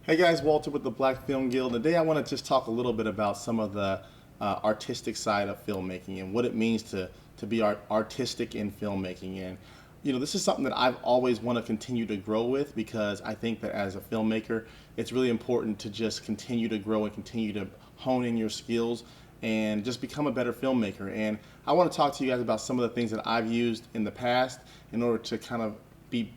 Hey guys, Walter with the Black Film Guild. Today I want to just talk a little bit about some of the artistic side of filmmaking and what it means to be artistic in filmmaking. And this is something that I've always want to continue to grow with because I think that as a filmmaker, it's really important to just continue to grow and continue to hone in your skills and just become a better filmmaker. And I want to talk to you guys about some of the things that I've used in the past in order to kind of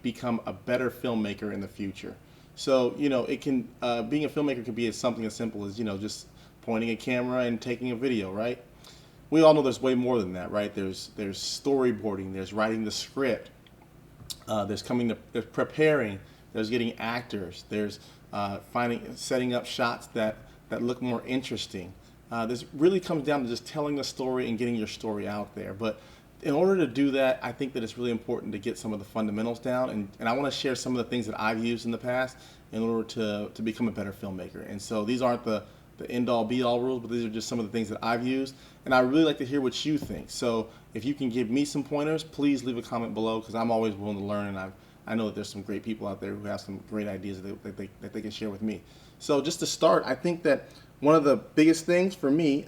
become a better filmmaker in the future. So, it can, being a filmmaker can be something as simple as, just pointing a camera and taking a video, right? We all know there's way more than that, right? There's storyboarding, there's writing the script, there's preparing, there's getting actors, there's setting up shots that look more interesting. This really comes down to just telling the story and getting your story out there. But in order to do that, I think that it's really important to get some of the fundamentals down, and I want to share some of the things that I've used in the past in order to become a better filmmaker. And so these aren't the end-all be-all rules, but these are just some of the things that I've used, and I really like to hear what you think. So if you can give me some pointers, please leave a comment below because I'm always willing to learn, and I know that there's some great people out there who have some great ideas that they can share with me. So just to start, I think that one of the biggest things for me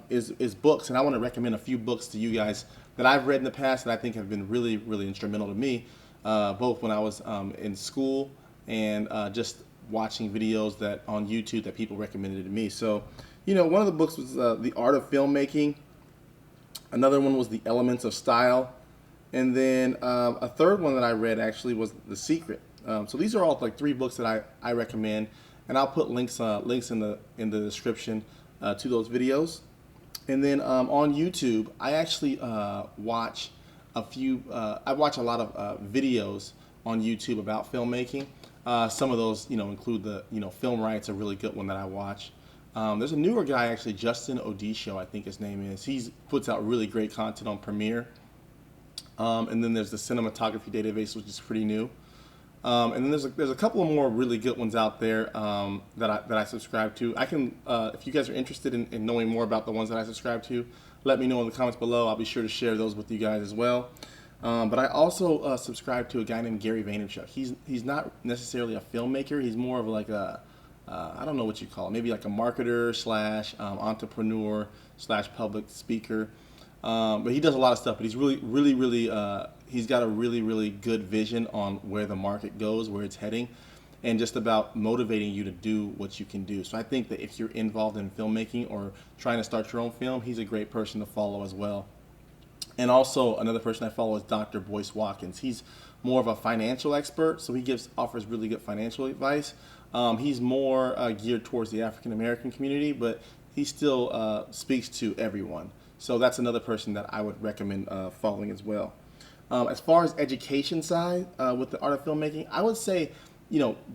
is books, and I want to recommend a few books to you guys that I've read in the past that I think have been really, really instrumental to me, both when I was in school and just watching videos that on YouTube that people recommended to me. So, one of the books was The Art of Filmmaking. Another one was The Elements of Style. And then a third one that I read actually was The Secret. So these are all like three books that I recommend, and I'll put links in the description to those videos. And then on YouTube, I actually watch I watch a lot of videos on YouTube about filmmaking. Some of those, include the, Film Right's a really good one that I watch. There's a newer guy actually, Justin Odisho, I think his name is. He puts out really great content on Premiere. And then there's the Cinematography Database, which is pretty new. And then there's a couple of more really good ones out there that I subscribe to. I can, if you guys are interested in knowing more about the ones that I subscribe to, let me know in the comments below. I'll be sure to share those with you guys as well. But I also subscribe to a guy named Gary Vaynerchuk. He's not necessarily a filmmaker. He's more of like I don't know what you call it, maybe like a marketer slash entrepreneur slash public speaker. But he does a lot of stuff. But he's really he's got a really good vision on where the market goes, where it's heading, and just about motivating you to do what you can do. So I think that if you're involved in filmmaking or trying to start your own film, he's a great person to follow as well. And also another person I follow is Dr. Boyce Watkins. He's more of a financial expert, so he offers really good financial advice. He's more geared towards the African American community, but he still speaks to everyone. So that's another person that I would recommend following as well. As far as education side with the art of filmmaking, I would say,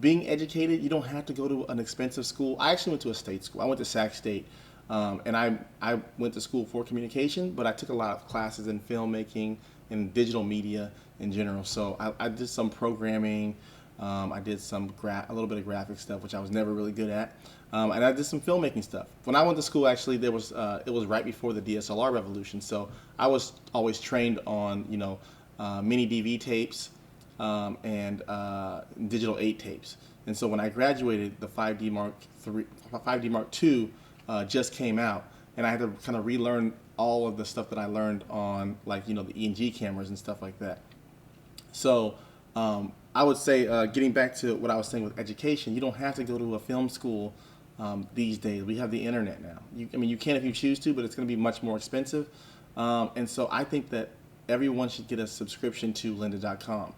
being educated, you don't have to go to an expensive school. I actually went to a state school. I went to Sac State, and I went to school for communication, but I took a lot of classes in filmmaking and digital media in general. So I did some programming. I did a little bit of graphic stuff, which I was never really good at, and I did some filmmaking stuff. When I went to school, actually, it was right before the DSLR revolution, so I was always trained on mini DV tapes and digital 8 tapes. And so when I graduated, the 5D Mark II just came out, and I had to kind of relearn all of the stuff that I learned on the E&G cameras and stuff like that. So I would say, getting back to what I was saying with education, you don't have to go to a film school these days. We have the internet now. You can if you choose to, but it's going to be much more expensive. And so I think that everyone should get a subscription to lynda.com.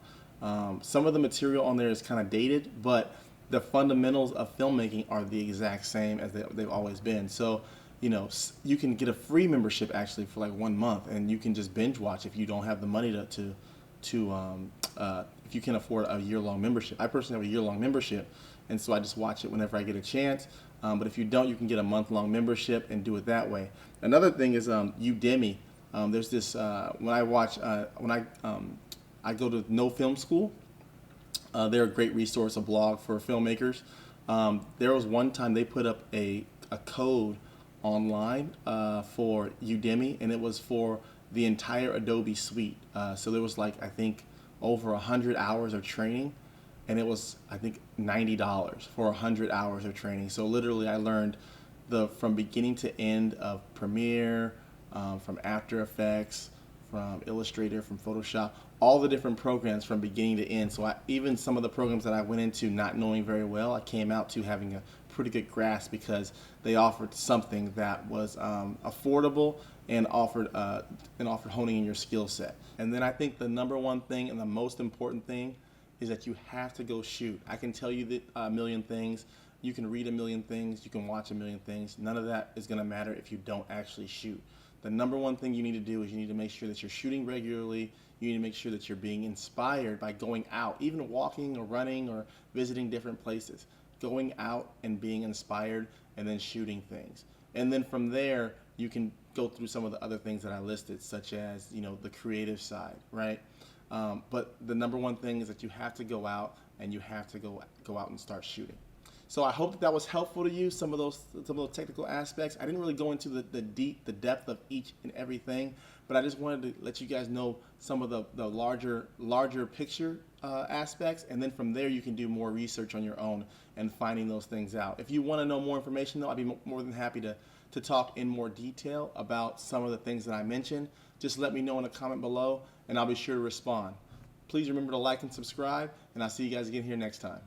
Some of the material on there is kind of dated, but the fundamentals of filmmaking are the exact same as they've always been. So, you can get a free membership actually for like 1 month, and you can just binge watch if you don't have the money to if you can afford a year-long membership. I personally have a year-long membership, and so I just watch it whenever I get a chance. But if you don't, you can get a month-long membership and do it that way. Another thing is Udemy. There's this when I go to No Film School. They're a great resource, a blog for filmmakers. There was one time they put up a code online for Udemy, and it was for the entire Adobe suite. So there was I think over 100 hours of training and it was, I think, $90 for 100 hours of training. So literally, I learned from beginning to end of Premiere, from After Effects, from Illustrator, from Photoshop, all the different programs from beginning to end. So even some of the programs that I went into not knowing very well, I came out to having a pretty good grasp because they offered something that was affordable and offered honing in your skill set. And then I think the number one thing and the most important thing is that you have to go shoot. I can tell you that a million things. You can read a million things. You can watch a million things. None of that is going to matter if you don't actually shoot. The number one thing you need to do is you need to make sure that you're shooting regularly. You need to make sure that you're being inspired by going out, even walking or running or visiting different places. Going out and being inspired and then shooting things. And then from there, you can go through some of the other things that I listed, such as, the creative side, right? But the number one thing is that you have to go out and you have to go out and start shooting. So I hope that was helpful to you, some of those technical aspects. I didn't really go into the depth of each and everything, but I just wanted to let you guys know some of the larger picture aspects, and then from there you can do more research on your own and finding those things out. If you want to know more information, though, I'd be more than happy to talk in more detail about some of the things that I mentioned. Just let me know in a comment below, and I'll be sure to respond. Please remember to like and subscribe, and I'll see you guys again here next time.